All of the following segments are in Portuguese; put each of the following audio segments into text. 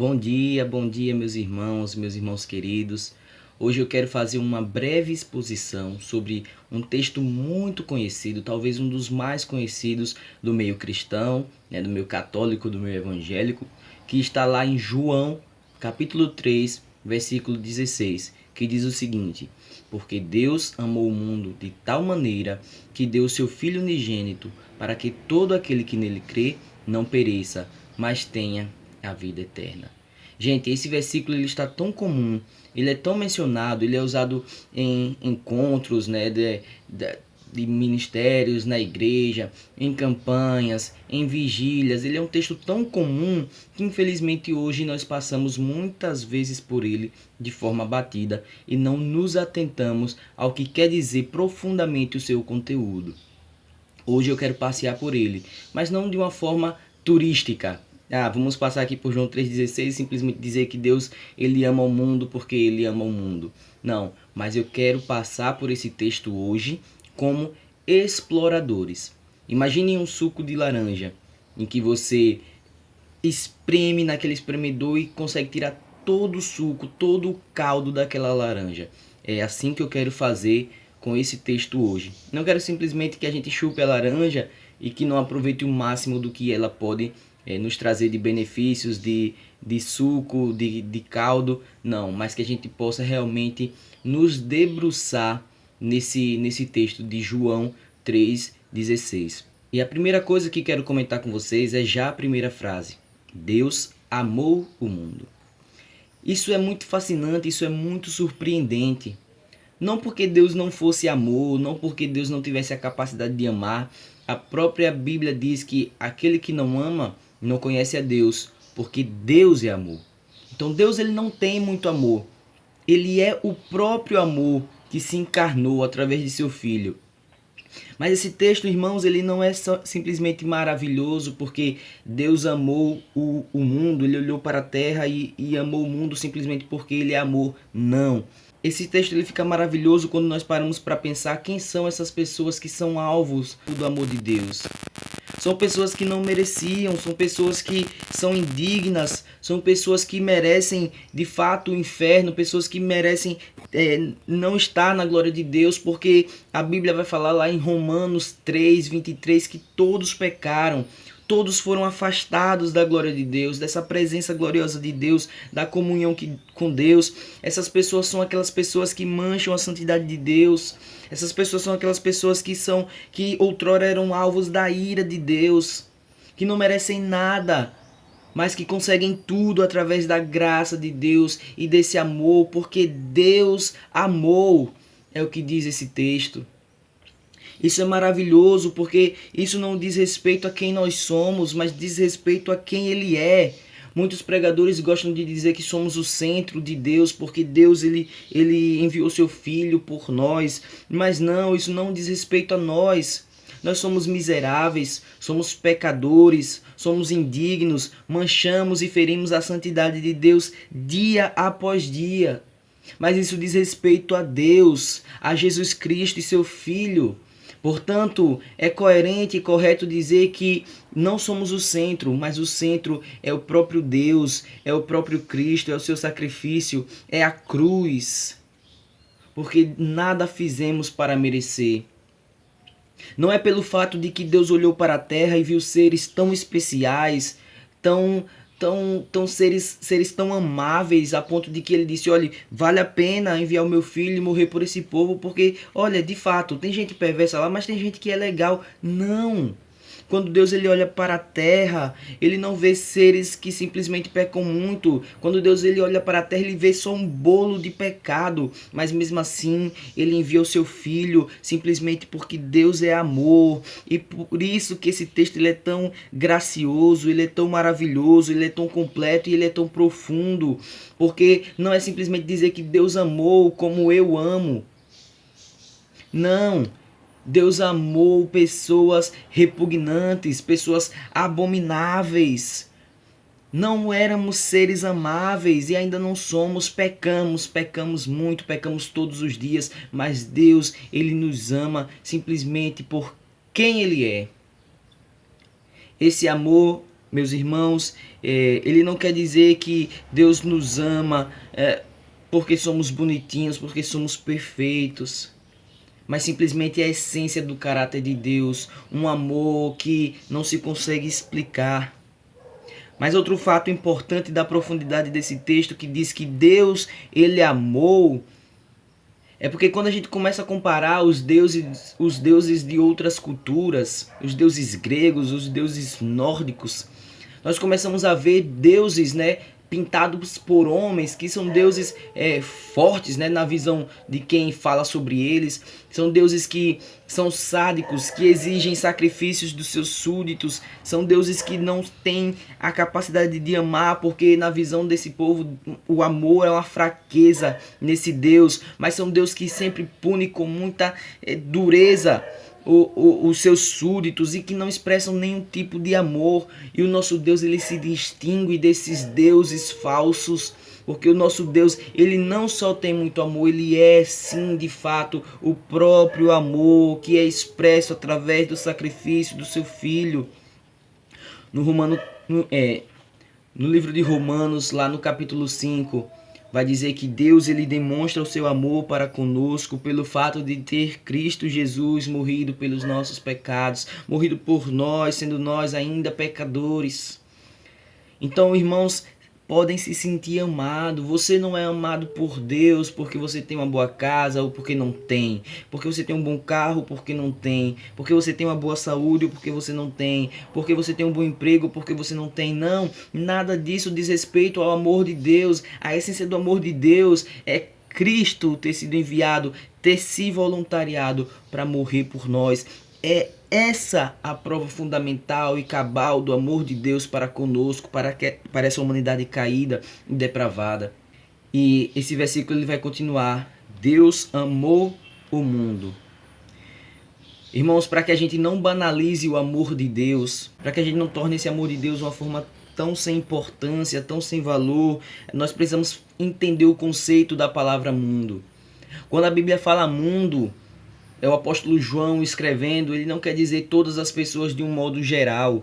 Bom dia, meus irmãos queridos. Hoje eu quero fazer uma breve exposição sobre um texto muito conhecido, talvez um dos mais conhecidos do meio cristão, do meio católico, do meio evangélico, que está lá em João, capítulo 3, versículo 16, que diz o seguinte: Porque Deus amou o mundo de tal maneira que deu o seu Filho unigênito, para que todo aquele que nele crê não pereça, mas tenha a vida eterna. Gente, esse versículo ele está tão comum, ele é tão mencionado, ele é usado em encontros, de ministérios na igreja, em campanhas, em vigílias. Ele é um texto tão comum que infelizmente hoje nós passamos muitas vezes por ele de forma batida e não nos atentamos ao que quer dizer profundamente o seu conteúdo. Hoje eu quero passear por ele, mas não de uma forma turística. Vamos passar aqui por João 3,16 e simplesmente dizer que Deus ele ama o mundo porque ele ama o mundo. Não, mas eu quero passar por esse texto hoje como exploradores. Imagine um suco de laranja em que você espreme naquele espremedor e consegue tirar todo o suco, todo o caldo daquela laranja. É assim que eu quero fazer com esse texto hoje. Não quero simplesmente que a gente chupe a laranja e que não aproveite o máximo do que ela pode nos trazer de benefícios, de suco, de caldo. Não, mas que a gente possa realmente nos debruçar nesse texto de João 3,16. E a primeira coisa que quero comentar com vocês é já a primeira frase. Deus amou o mundo. Isso é muito fascinante, isso é muito surpreendente. Não porque Deus não fosse amor, não porque Deus não tivesse a capacidade de amar. A própria Bíblia diz que aquele que não ama não conhece a Deus, porque Deus é amor. Então Deus ele não tem muito amor. Ele é o próprio amor que se encarnou através de seu Filho. Mas esse texto, irmãos, ele não é só, simplesmente maravilhoso porque Deus amou o mundo, ele olhou para a terra e amou o mundo simplesmente porque ele é amor. Não. Esse texto ele fica maravilhoso quando nós paramos para pensar quem são essas pessoas que são alvos do amor de Deus. São pessoas que não mereciam, são pessoas que são indignas, são pessoas que merecem de fato o inferno, pessoas que merecem não estar na glória de Deus, porque a Bíblia vai falar lá em Romanos 3:23 que todos pecaram. Todos foram afastados da glória de Deus, dessa presença gloriosa de Deus, da comunhão com Deus. Essas pessoas são aquelas pessoas que mancham a santidade de Deus. Essas pessoas são aquelas pessoas que outrora eram alvos da ira de Deus, que não merecem nada, mas que conseguem tudo através da graça de Deus e desse amor, porque Deus amou, é o que diz esse texto. Isso é maravilhoso porque isso não diz respeito a quem nós somos, mas diz respeito a quem Ele é. Muitos pregadores gostam de dizer que somos o centro de Deus porque Deus ele enviou seu Filho por nós. Mas não, isso não diz respeito a nós. Nós somos miseráveis, somos pecadores, somos indignos, manchamos e ferimos a santidade de Deus dia após dia. Mas isso diz respeito a Deus, a Jesus Cristo e seu Filho. Portanto, é coerente e correto dizer que não somos o centro, mas o centro é o próprio Deus, é o próprio Cristo, é o seu sacrifício, é a cruz. Porque nada fizemos para merecer. Não é pelo fato de que Deus olhou para a terra e viu seres tão especiais, tão seres tão amáveis, a ponto de que ele disse, olha, vale a pena enviar o meu filho e morrer por esse povo, porque, olha, de fato, tem gente perversa lá, mas tem gente que é legal. Não! Quando Deus ele olha para a terra, ele não vê seres que simplesmente pecam muito. Quando Deus ele olha para a terra, ele vê só um bolo de pecado. Mas mesmo assim, ele envia o seu Filho simplesmente porque Deus é amor. E por isso que esse texto ele é tão gracioso, ele é tão maravilhoso, ele é tão completo e ele é tão profundo. Porque não é simplesmente dizer que Deus amou como eu amo. Não. Deus amou pessoas repugnantes, pessoas abomináveis. Não éramos seres amáveis e ainda não somos, pecamos muito, pecamos todos os dias, mas Deus, ele nos ama simplesmente por quem ele é. Esse amor meus irmãos, ele não quer dizer que Deus nos ama porque somos bonitinhos, porque somos perfeitos, mas simplesmente é a essência do caráter de Deus, um amor que não se consegue explicar. Mas outro fato importante da profundidade desse texto que diz que Deus, ele amou, é porque quando a gente começa a comparar os deuses de outras culturas, os deuses gregos, os deuses nórdicos, nós começamos a ver deuses, né, pintados por homens que são deuses fortes, né, na visão de quem fala sobre eles. São deuses que são sádicos, que exigem sacrifícios dos seus súditos. São deuses que não têm a capacidade de amar, porque na visão desse povo o amor é uma fraqueza nesse Deus. Mas são deuses que sempre punem com muita dureza os seus súditos e que não expressam nenhum tipo de amor. E o nosso Deus, ele se distingue desses deuses falsos, porque o nosso Deus, ele não só tem muito amor, ele é sim de fato o próprio amor que é expresso através do sacrifício do seu filho. No livro de Romanos, lá no capítulo 5, vai dizer que Deus, ele demonstra o seu amor para conosco pelo fato de ter Cristo Jesus morrido pelos nossos pecados, morrido por nós, sendo nós ainda pecadores. Então, irmãos, podem se sentir amados. Você não é amado por Deus porque você tem uma boa casa ou porque não tem. Porque você tem um bom carro porque não tem. Porque você tem uma boa saúde ou porque você não tem. Porque você tem um bom emprego ou porque você não tem. Não, nada disso diz respeito ao amor de Deus. A essência do amor de Deus é Cristo ter sido enviado, ter se voluntariado para morrer por nós. É essa a prova fundamental e cabal do amor de Deus para conosco, para essa humanidade caída e depravada. E esse versículo ele vai continuar. Deus amou o mundo. Irmãos, para que a gente não banalize o amor de Deus, para que a gente não torne esse amor de Deus uma forma tão sem importância, tão sem valor, nós precisamos entender o conceito da palavra mundo. Quando a Bíblia fala mundo, é o apóstolo João escrevendo, ele não quer dizer todas as pessoas de um modo geral.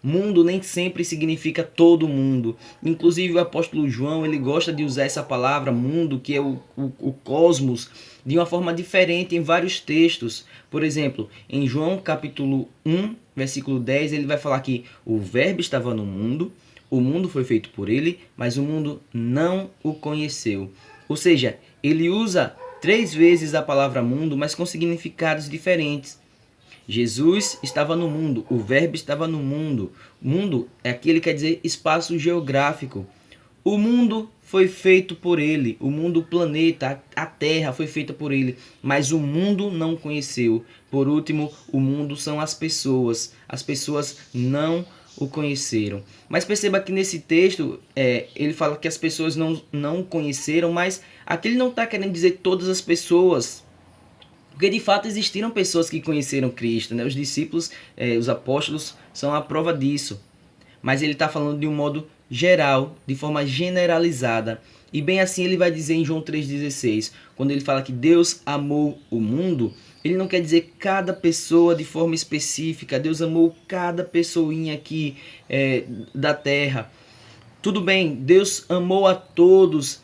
Mundo nem sempre significa todo mundo. Inclusive o apóstolo João, ele gosta de usar essa palavra mundo, que é o cosmos, de uma forma diferente em vários textos. Por exemplo, em João capítulo 1, versículo 10, ele vai falar que o verbo estava no mundo, o mundo foi feito por ele, mas o mundo não o conheceu. Ou seja, ele usa 3 vezes a palavra mundo, mas com significados diferentes. Jesus estava no mundo, o verbo estava no mundo. Mundo é aquele que quer dizer espaço geográfico. O mundo foi feito por ele, o mundo, o planeta, a terra foi feita por ele, mas o mundo não conheceu. Por último, o mundo são as pessoas não o conheceram. Mas perceba que nesse texto, ele fala que as pessoas não conheceram, mas aqui ele não está querendo dizer todas as pessoas, porque de fato existiram pessoas que conheceram Cristo, né? Os discípulos, os apóstolos são a prova disso. Mas ele está falando de um modo geral, de forma generalizada. E bem assim ele vai dizer em João 3,16, quando ele fala que Deus amou o mundo, ele não quer dizer cada pessoa de forma específica. Deus amou cada pessoinha aqui da terra. Tudo bem, Deus amou a todos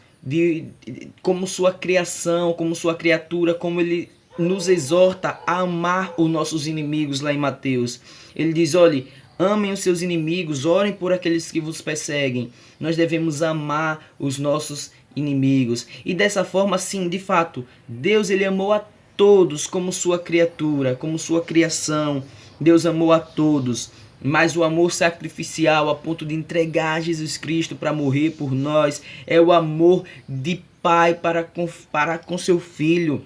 como sua criação, como sua criatura, como ele nos exorta a amar os nossos inimigos lá em Mateus. Ele diz, olhe, amem os seus inimigos, orem por aqueles que vos perseguem. Nós devemos amar os nossos inimigos. E dessa forma, sim, de fato, Deus ele amou a todos como sua criatura, como sua criação. Deus amou a todos. Mas o amor sacrificial a ponto de entregar Jesus Cristo para morrer por nós é o amor de pai para com seu filho.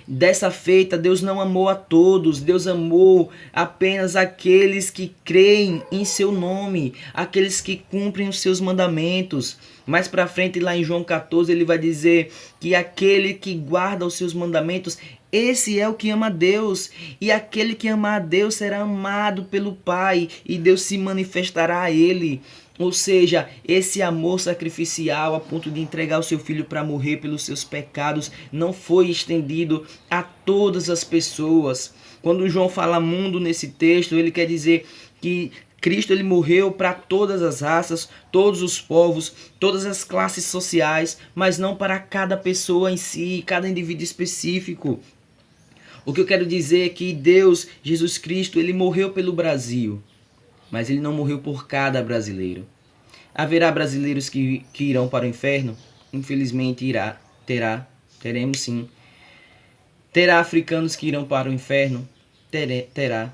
Dessa feita, Deus não amou a todos, Deus amou apenas aqueles que creem em seu nome, aqueles que cumprem os seus mandamentos. Mais para frente, lá em João 14, ele vai dizer que aquele que guarda os seus mandamentos, esse é o que ama a Deus. E aquele que ama a Deus será amado pelo Pai, e Deus se manifestará a ele. Ou seja, esse amor sacrificial a ponto de entregar o seu filho para morrer pelos seus pecados não foi estendido a todas as pessoas. Quando João fala mundo nesse texto, ele quer dizer que Cristo ele morreu para todas as raças, todos os povos, todas as classes sociais, mas não para cada pessoa em si, cada indivíduo específico. O que eu quero dizer é que Deus, Jesus Cristo, ele morreu pelo Brasil, mas ele não morreu por cada brasileiro. Haverá brasileiros que irão para o inferno? Infelizmente teremos sim. Terá africanos que irão para o inferno? Terá,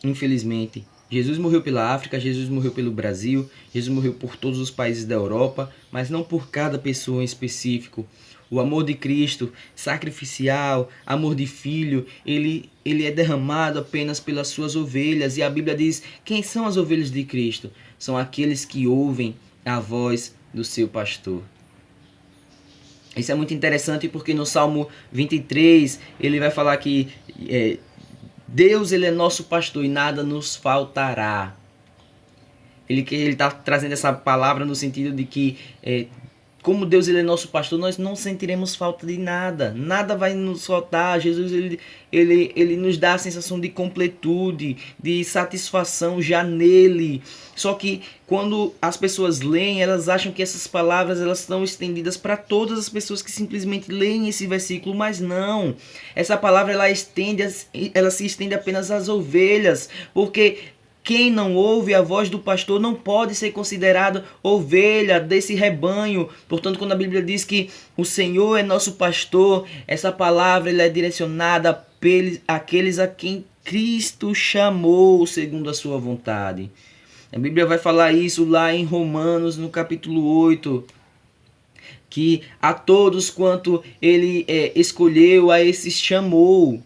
infelizmente. Jesus morreu pela África, Jesus morreu pelo Brasil, Jesus morreu por todos os países da Europa, mas não por cada pessoa em específico. O amor de Cristo, sacrificial, amor de filho, ele é derramado apenas pelas suas ovelhas. E a Bíblia diz, quem são as ovelhas de Cristo? São aqueles que ouvem a voz do seu pastor. Isso é muito interessante porque no Salmo 23, ele vai falar que Deus ele é nosso pastor e nada nos faltará. Ele está trazendo essa palavra no sentido de que como Deus ele é nosso pastor, nós não sentiremos falta de nada. Nada vai nos faltar. Jesus ele nos dá a sensação de completude, de satisfação já nele. Só que quando as pessoas leem, elas acham que essas palavras elas estão estendidas para todas as pessoas que simplesmente leem esse versículo, mas não. Essa palavra ela se estende apenas às ovelhas, porque quem não ouve a voz do pastor não pode ser considerado ovelha desse rebanho. Portanto, quando a Bíblia diz que o Senhor é nosso pastor, essa palavra ela é direcionada àqueles a quem Cristo chamou segundo a sua vontade. A Bíblia vai falar isso lá em Romanos, no capítulo 8, que a todos quanto ele escolheu, a esses chamou.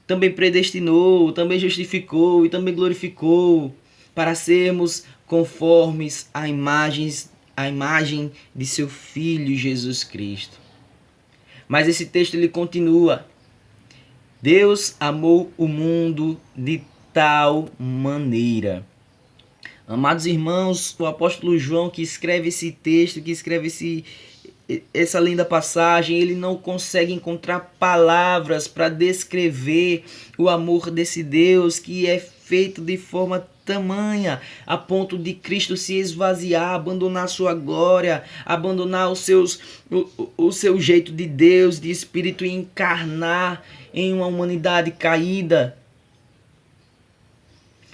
Também predestinou, também justificou e também glorificou para sermos conformes à imagem de seu Filho Jesus Cristo. Mas esse texto ele continua. Deus amou o mundo de tal maneira. Amados irmãos, o apóstolo João que escreve esse texto, que escreve essa linda passagem, ele não consegue encontrar palavras para descrever o amor desse Deus que é feito de forma tamanha, a ponto de Cristo se esvaziar, abandonar sua glória, abandonar o seu jeito de Deus, de Espírito e encarnar em uma humanidade caída.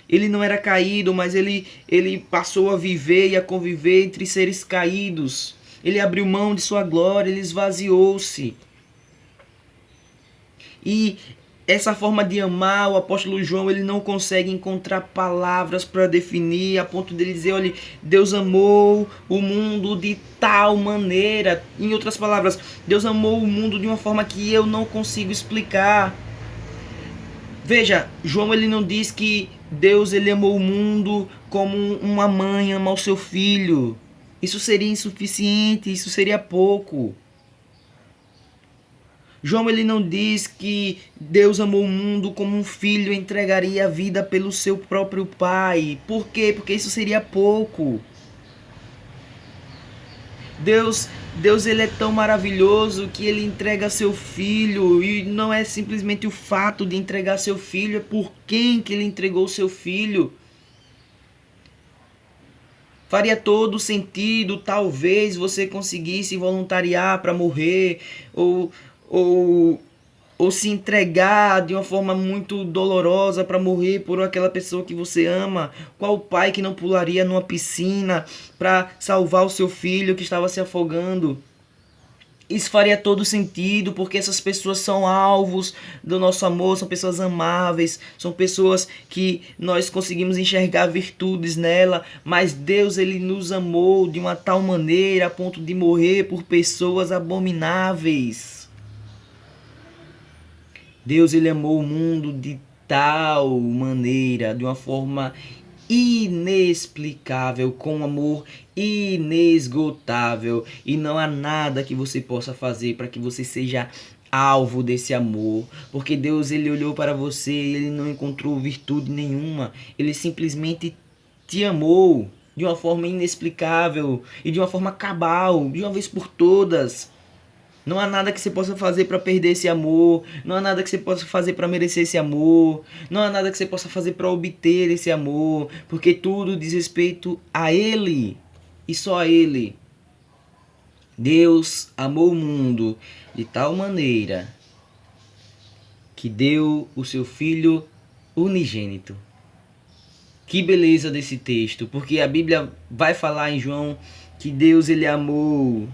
Ele não era caído, mas ele passou a viver e a conviver entre seres caídos. Ele abriu mão de sua glória, ele esvaziou-se. E essa forma de amar, o apóstolo João, ele não consegue encontrar palavras para definir, a ponto de ele dizer, olha, Deus amou o mundo de tal maneira. Em outras palavras, Deus amou o mundo de uma forma que eu não consigo explicar. Veja, João ele não diz que Deus ele amou o mundo como uma mãe ama o seu filho. Isso seria insuficiente, isso seria pouco. João ele não diz que Deus amou o mundo como um filho entregaria a vida pelo seu próprio pai. Por quê? Porque isso seria pouco. Deus ele é tão maravilhoso que ele entrega seu filho, e não é simplesmente o fato de entregar seu filho, é por quem que ele entregou seu filho. Faria todo sentido, talvez, você conseguisse voluntariar para morrer, ou se entregar de uma forma muito dolorosa para morrer por aquela pessoa que você ama. Qual pai que não pularia numa piscina para salvar o seu filho que estava se afogando? Isso faria todo sentido, porque essas pessoas são alvos do nosso amor, são pessoas amáveis, são pessoas que nós conseguimos enxergar virtudes nela, mas Deus ele nos amou de uma tal maneira a ponto de morrer por pessoas abomináveis. Deus ele amou o mundo de tal maneira, de uma forma inexplicável, com um amor inesgotável, e não há nada que você possa fazer para que você seja alvo desse amor, porque Deus ele olhou para você e ele não encontrou virtude nenhuma, ele simplesmente te amou de uma forma inexplicável e de uma forma cabal, de uma vez por todas. Não há nada que você possa fazer para perder esse amor. Não há nada que você possa fazer para merecer esse amor. Não há nada que você possa fazer para obter esse amor. Porque tudo diz respeito a Ele. E só a Ele. Deus amou o mundo de tal maneira que deu o seu Filho unigênito. Que beleza desse texto. Porque a Bíblia vai falar em João que Deus ele amou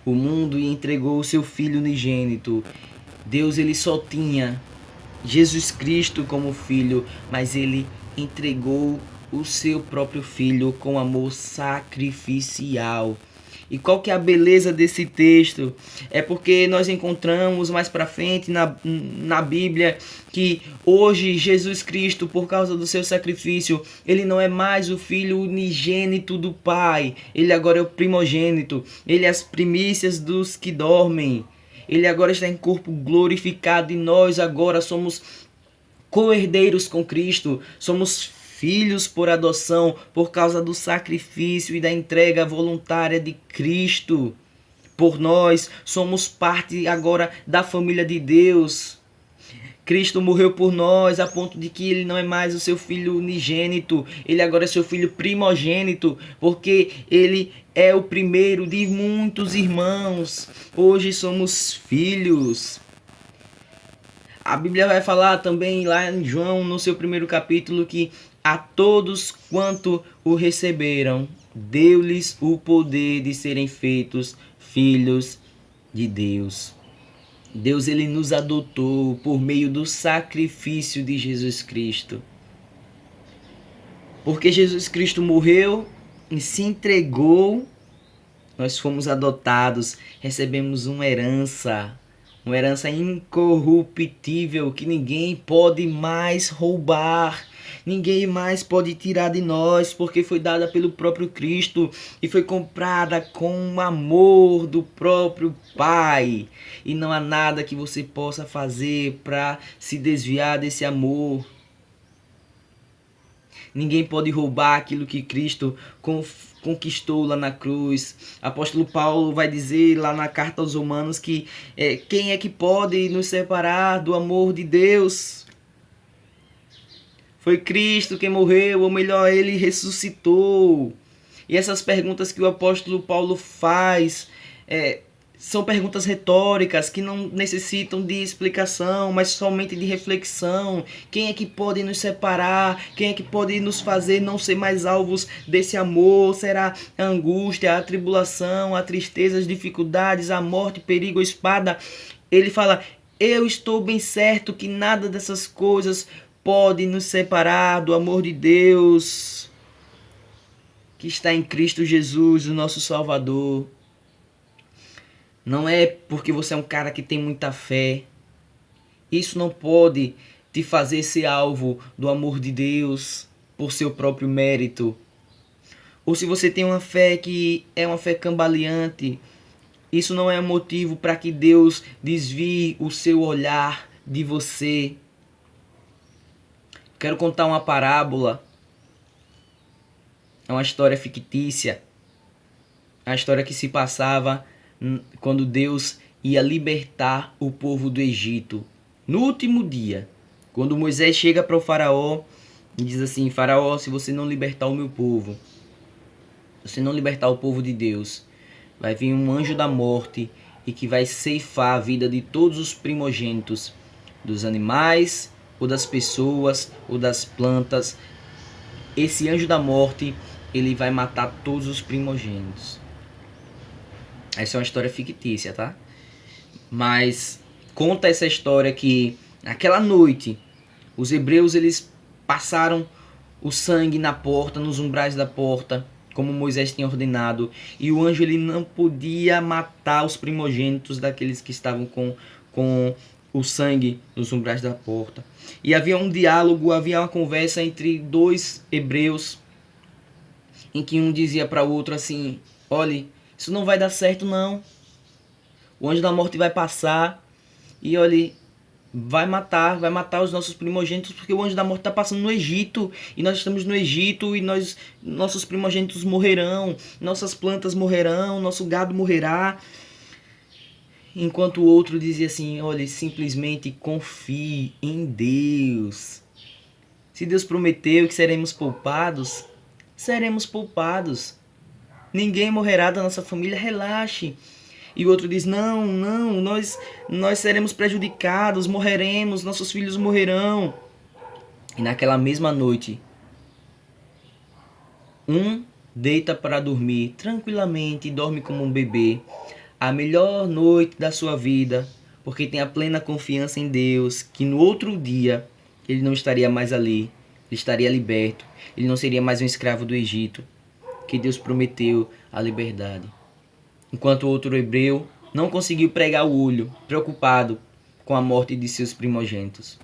o mundo e entregou o seu Filho unigênito. Deus ele só tinha Jesus Cristo como filho, mas ele entregou o seu próprio filho com amor sacrificial. E qual que é a beleza desse texto? É porque nós encontramos mais para frente na Bíblia que hoje Jesus Cristo, por causa do seu sacrifício, ele não é mais o filho unigênito do Pai. Ele agora é o primogênito. Ele é as primícias dos que dormem. Ele agora está em corpo glorificado e nós agora somos co-herdeiros com Cristo. Somos filhos por adoção por causa do sacrifício e da entrega voluntária de Cristo por nós. Somos parte agora da família de Deus. Cristo morreu por nós a ponto de que ele não é mais o seu filho unigênito, ele agora é seu filho primogênito, porque ele é o primeiro de muitos irmãos. Hoje somos filhos. A Bíblia vai falar também lá em João, no seu primeiro capítulo, que a todos quanto o receberam, deu-lhes o poder de serem feitos filhos de Deus. Deus ele nos adotou por meio do sacrifício de Jesus Cristo. Porque Jesus Cristo morreu e se entregou, nós fomos adotados, recebemos uma herança incorruptível que ninguém pode mais roubar. Ninguém mais pode tirar de nós, porque foi dada pelo próprio Cristo e foi comprada com o amor do próprio Pai. E não há nada que você possa fazer para se desviar desse amor. Ninguém pode roubar aquilo que Cristo conquistou lá na cruz. Apóstolo Paulo vai dizer lá na carta aos Romanos que quem é que pode nos separar do amor de Deus? Foi Cristo quem morreu, ou melhor, ele ressuscitou. E essas perguntas que o apóstolo Paulo faz são perguntas retóricas que não necessitam de explicação, mas somente de reflexão. Quem é que pode nos separar? Quem é que pode nos fazer não ser mais alvos desse amor? Será a angústia, a tribulação, a tristeza, as dificuldades, a morte, perigo, a espada? Ele fala, eu estou bem certo que nada dessas coisas pode nos separar do amor de Deus que está em Cristo Jesus, o nosso Salvador. Não é porque você é um cara que tem muita fé. Isso não pode te fazer ser alvo do amor de Deus por seu próprio mérito. Ou se você tem uma fé que é uma fé cambaleante, isso não é motivo para que Deus desvie o seu olhar de você. Quero contar uma parábola. É uma história fictícia. É uma história que se passava quando Deus ia libertar o povo do Egito. No último dia, quando Moisés chega para o faraó e diz assim, faraó, se você não libertar o meu povo, se você não libertar o povo de Deus, vai vir um anjo da morte e que vai ceifar a vida de todos os primogênitos, dos animais, ou das pessoas, ou das plantas. Esse anjo da morte, ele vai matar todos os primogênitos. Essa é uma história fictícia, tá? Mas conta essa história que naquela noite os hebreus eles passaram o sangue na porta, nos umbrais da porta, como Moisés tinha ordenado, e o anjo ele não podia matar os primogênitos daqueles que estavam com o sangue nos umbrais da porta. E havia um diálogo, havia uma conversa entre dois hebreus, em que um dizia para o outro assim, olhe, isso não vai dar certo não. O anjo da morte vai passar e olhe, vai matar os nossos primogênitos, porque o anjo da morte está passando no Egito, e nós estamos no Egito, e nossos primogênitos morrerão, nossas plantas morrerão, nosso gado morrerá. enquanto o outro dizia assim: olha, simplesmente confie em Deus. Se Deus prometeu que seremos poupados, seremos poupados. Ninguém morrerá da nossa família, relaxe. E o outro diz: não, não, nós seremos prejudicados, morreremos, nossos filhos morrerão. E naquela mesma noite, um deita para dormir tranquilamente e dorme como um bebê, a melhor noite da sua vida, porque tem a plena confiança em Deus, que no outro dia ele não estaria mais ali, ele estaria liberto, ele não seria mais um escravo do Egito, que Deus prometeu a liberdade. Enquanto o outro hebreu não conseguiu pregar o olho, preocupado com a morte de seus primogênitos.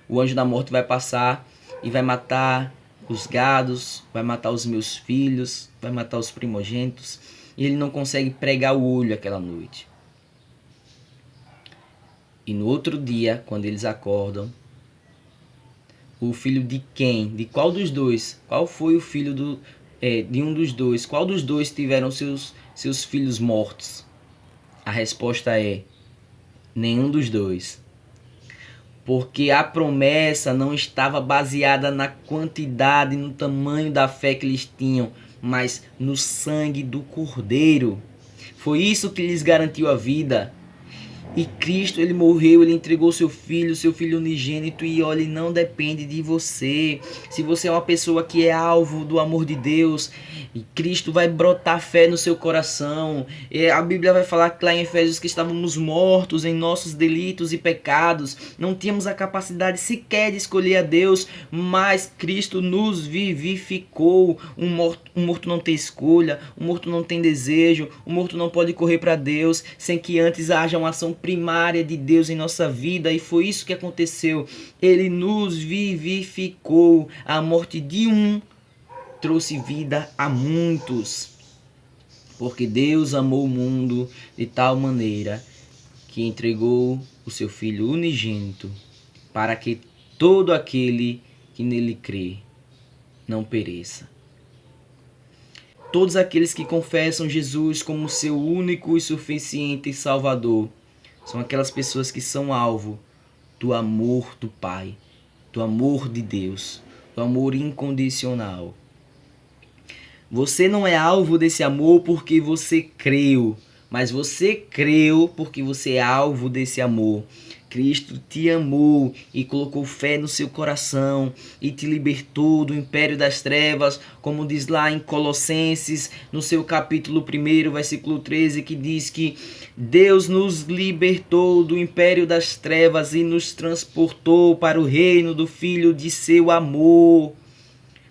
O anjo da morte vai passar e vai matar os gados, vai matar os meus filhos, vai matar os primogênitos. E ele não consegue pregar o olho aquela noite. E no outro dia, quando eles acordam, o filho de quem? De qual dos dois? Qual foi o filho de um dos dois? Qual dos dois tiveram seus filhos mortos? A resposta é: nenhum dos dois. Porque a promessa não estava baseada na quantidade, no tamanho da fé que eles tinham, mas no sangue do Cordeiro. Foi isso que lhes garantiu a vida. E Cristo, ele morreu, ele entregou seu filho unigênito, e olha, não depende de você. Se você é uma pessoa que é alvo do amor de Deus, Cristo vai brotar fé no seu coração. E a Bíblia vai falar lá em Efésios que estávamos mortos em nossos delitos e pecados. Não tínhamos a capacidade sequer de escolher a Deus, mas Cristo nos vivificou. Um morto não tem escolha, um morto não tem desejo, um morto não pode correr para Deus sem que antes haja uma ação primária de Deus em nossa vida, e foi isso que aconteceu. Ele nos vivificou. A morte de um trouxe vida a muitos, porque Deus amou o mundo de tal maneira que entregou o seu Filho unigênito, para que todo aquele que nele crê não pereça. Todos aqueles que confessam Jesus como seu único e suficiente Salvador são aquelas pessoas que são alvo do amor do Pai, do amor de Deus, do amor incondicional. Você não é alvo desse amor porque você creu, mas você creu porque você é alvo desse amor. Cristo te amou e colocou fé no seu coração e te libertou do império das trevas, como diz lá em Colossenses, no seu capítulo 1, versículo 13, que diz que Deus nos libertou do império das trevas e nos transportou para o reino do Filho de seu amor.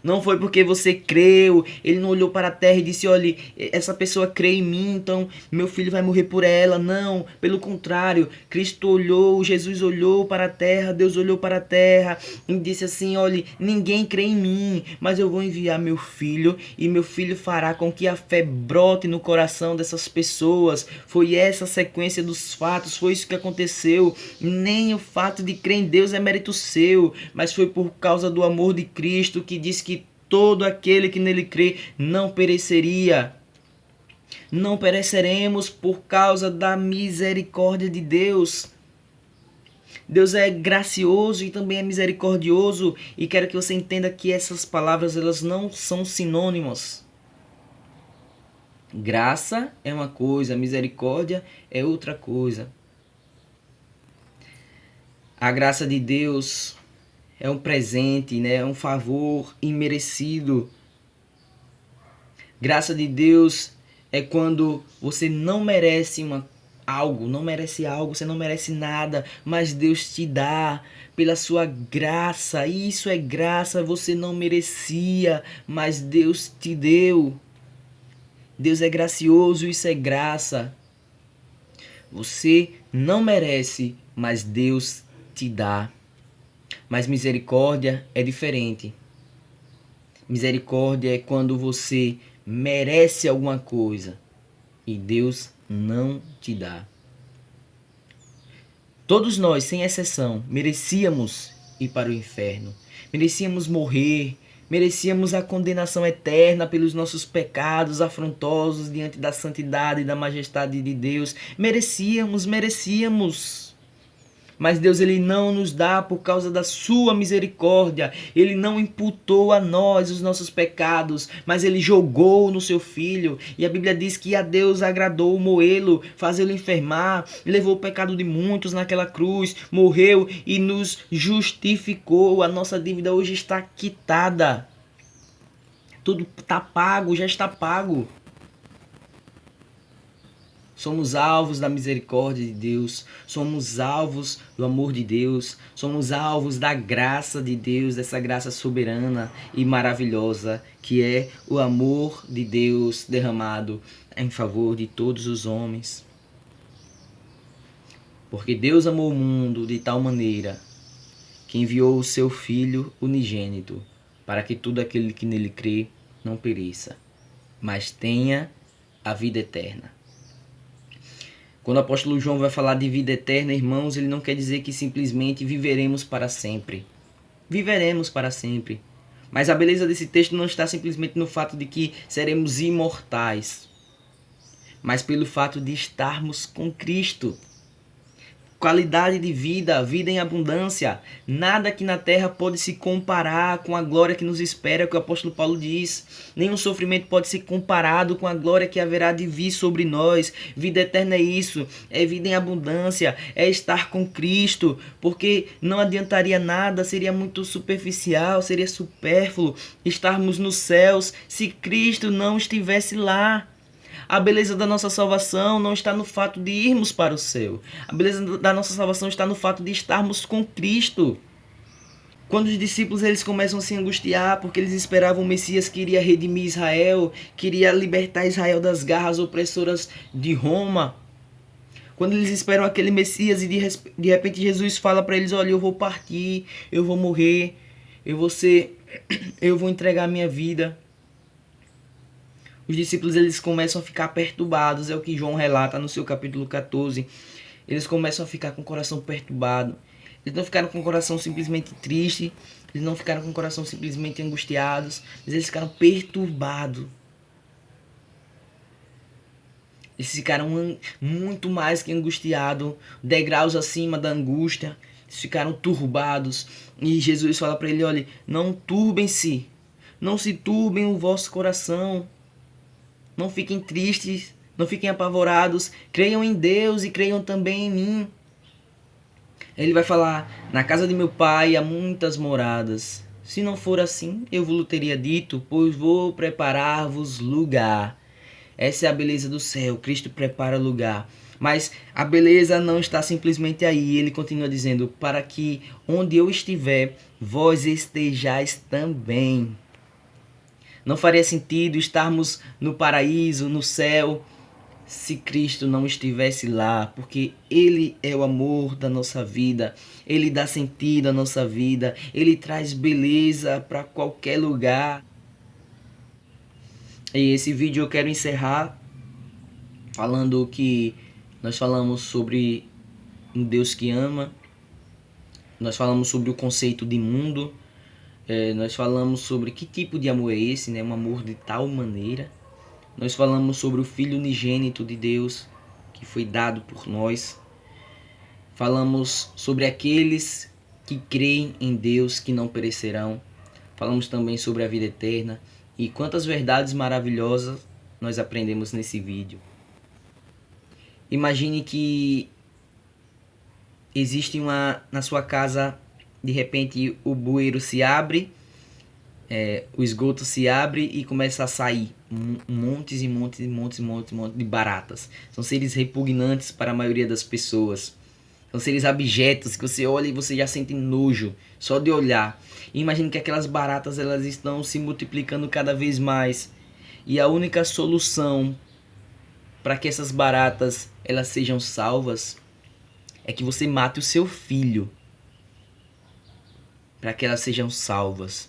Não foi porque você creu, ele não olhou para a terra e disse: olha, essa pessoa crê em mim, então meu filho vai morrer por ela. Não, pelo contrário, Cristo olhou, Jesus olhou para a terra, Deus olhou para a terra e disse assim: olha, ninguém crê em mim, mas eu vou enviar meu filho e meu filho fará com que a fé brote no coração dessas pessoas. Foi essa a sequência dos fatos, foi isso que aconteceu. Nem o fato de crer em Deus é mérito seu, mas foi por causa do amor de Cristo, que diz que todo aquele que nele crê não pereceria. Não pereceremos por causa da misericórdia de Deus. Deus é gracioso e também é misericordioso, e quero que você entenda que essas palavras, elas não são sinônimos. Graça é uma coisa, misericórdia é outra coisa. A graça de Deus é um presente, né? É um favor imerecido. Graça de Deus é quando você não merece algo, você não merece nada, mas Deus te dá pela sua graça. Isso é graça, você não merecia, mas Deus te deu. Deus é gracioso, isso é graça. Você não merece, mas Deus te dá. Mas misericórdia é diferente. Misericórdia é quando você merece alguma coisa e Deus não te dá. Todos nós, sem exceção, merecíamos ir para o inferno. Merecíamos morrer. merecíamos a condenação eterna pelos nossos pecados afrontosos diante da santidade e da majestade de Deus. Merecíamos. Mas Deus, ele não nos dá por causa da sua misericórdia. Ele não imputou a nós os nossos pecados, mas ele jogou no seu filho. E a Bíblia diz que a Deus agradou moê-lo, fazê-lo enfermar, levou o pecado de muitos naquela cruz, morreu e nos justificou. A nossa dívida hoje está quitada. Tudo está pago, já está pago. Somos alvos da misericórdia de Deus, somos alvos do amor de Deus, somos alvos da graça de Deus, dessa graça soberana e maravilhosa que é o amor de Deus derramado em favor de todos os homens. Porque Deus amou o mundo de tal maneira que enviou o seu Filho unigênito para que todo aquele que nele crê não pereça, mas tenha a vida eterna. Quando o apóstolo João vai falar de vida eterna, irmãos, ele não quer dizer que simplesmente viveremos para sempre. Viveremos para sempre. Mas a beleza desse texto não está simplesmente no fato de que seremos imortais, mas pelo fato de estarmos com Cristo. Qualidade de vida, vida em abundância. Nada aqui na terra pode se comparar com a glória que nos espera, que o apóstolo Paulo diz. Nenhum sofrimento pode ser comparado com a glória que haverá de vir sobre nós. Vida eterna é isso, é vida em abundância, é estar com Cristo, porque não adiantaria nada, seria muito superficial, seria supérfluo estarmos nos céus se Cristo não estivesse lá. A beleza da nossa salvação não está no fato de irmos para o céu. A beleza da nossa salvação está no fato de estarmos com Cristo. Quando os discípulos eles começam a se angustiar porque eles esperavam o Messias que iria redimir Israel, que iria libertar Israel das garras opressoras de Roma. Quando eles esperam aquele Messias e de repente Jesus fala para eles, olha, eu vou partir, eu vou morrer, eu vou entregar a minha vida. Os discípulos eles começam a ficar perturbados, é o que João relata no seu capítulo 14. Eles começam a ficar com o coração perturbado. Eles não ficaram com o coração simplesmente triste, eles não ficaram com o coração simplesmente angustiados, mas eles ficaram perturbados. Eles ficaram muito mais que angustiados, degraus acima da angústia. Eles ficaram turbados. E Jesus fala para ele, olha, não turbem-se, não se turbem o vosso coração. Não fiquem tristes, não fiquem apavorados, creiam em Deus e creiam também em mim. Ele vai falar, na casa de meu pai há muitas moradas. Se não for assim, eu vos teria dito, pois vou preparar-vos lugar. Essa é a beleza do céu, Cristo prepara lugar. Mas a beleza não está simplesmente aí, ele continua dizendo, para que onde eu estiver, vós estejais também. Não faria sentido estarmos no paraíso, no céu, se Cristo não estivesse lá, porque Ele é o amor da nossa vida, Ele dá sentido à nossa vida, Ele traz beleza para qualquer lugar. E esse vídeo eu quero encerrar falando que nós falamos sobre um Deus que ama, nós falamos sobre o conceito de mundo, nós falamos sobre que tipo de amor é esse, né? Um amor de tal maneira. Nós falamos sobre o Filho unigênito de Deus que foi dado por nós. Falamos sobre aqueles que creem em Deus que não perecerão. Falamos também sobre a vida eterna. E quantas verdades maravilhosas nós aprendemos nesse vídeo. Imagine que existe na sua casa, de repente o bueiro se abre, o esgoto se abre e começa a sair montes e montes e montes e montes e montes de baratas. São seres repugnantes para a maioria das pessoas. São seres abjetos que você olha e você já sente nojo só de olhar. E imagine que aquelas baratas elas estão se multiplicando cada vez mais. E a única solução para que essas baratas elas sejam salvas é que você mate o seu filho para que elas sejam salvas.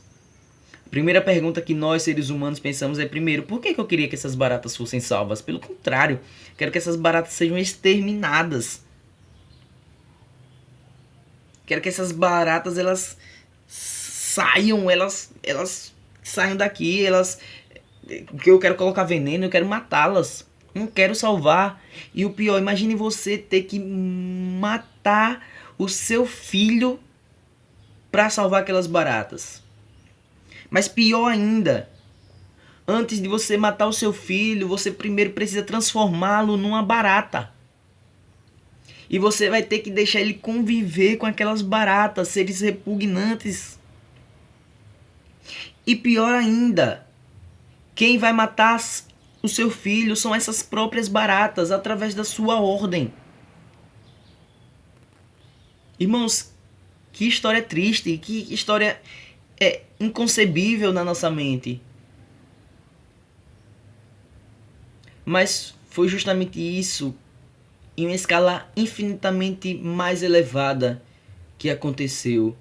A primeira pergunta que nós seres humanos pensamos é primeiro, por que eu queria que essas baratas fossem salvas? Pelo contrário, quero que essas baratas sejam exterminadas. Quero que essas baratas elas saiam, elas saiam daqui, elas, que eu quero colocar veneno, eu quero matá-las, não quero salvar. E o pior, imagine você ter que matar o seu filho para salvar aquelas baratas. Mas pior ainda, antes de você matar o seu filho, você primeiro precisa transformá-lo numa barata. E você vai ter que deixar ele conviver com aquelas baratas, seres repugnantes. E pior ainda, quem vai matar o seu filho são essas próprias baratas, através da sua ordem. Irmãos, que história triste, que história inconcebível na nossa mente. Mas foi justamente isso, em uma escala infinitamente mais elevada, que aconteceu.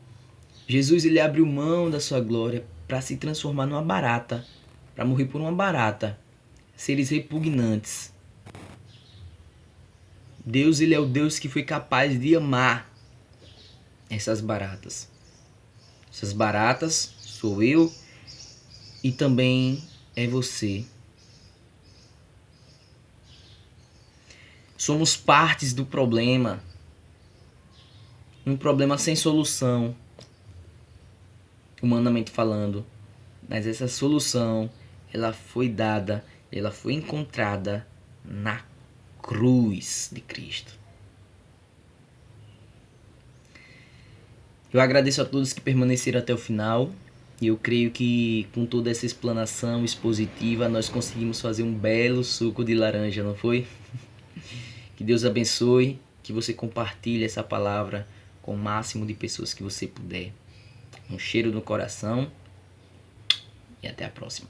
Jesus, ele abriu mão da sua glória para se transformar numa barata, para morrer por uma barata, seres repugnantes. Deus, ele é o Deus que foi capaz de amar essas baratas. Essas baratas sou eu e também é você. Somos partes do problema. Um problema sem solução, humanamente falando. Mas essa solução, ela foi dada, ela foi encontrada na cruz de Cristo. Eu agradeço a todos que permaneceram até o final. E eu creio que com toda essa explanação expositiva, nós conseguimos fazer um belo suco de laranja, não foi? Que Deus abençoe, que você compartilhe essa palavra com o máximo de pessoas que você puder. Um cheiro no coração e até a próxima.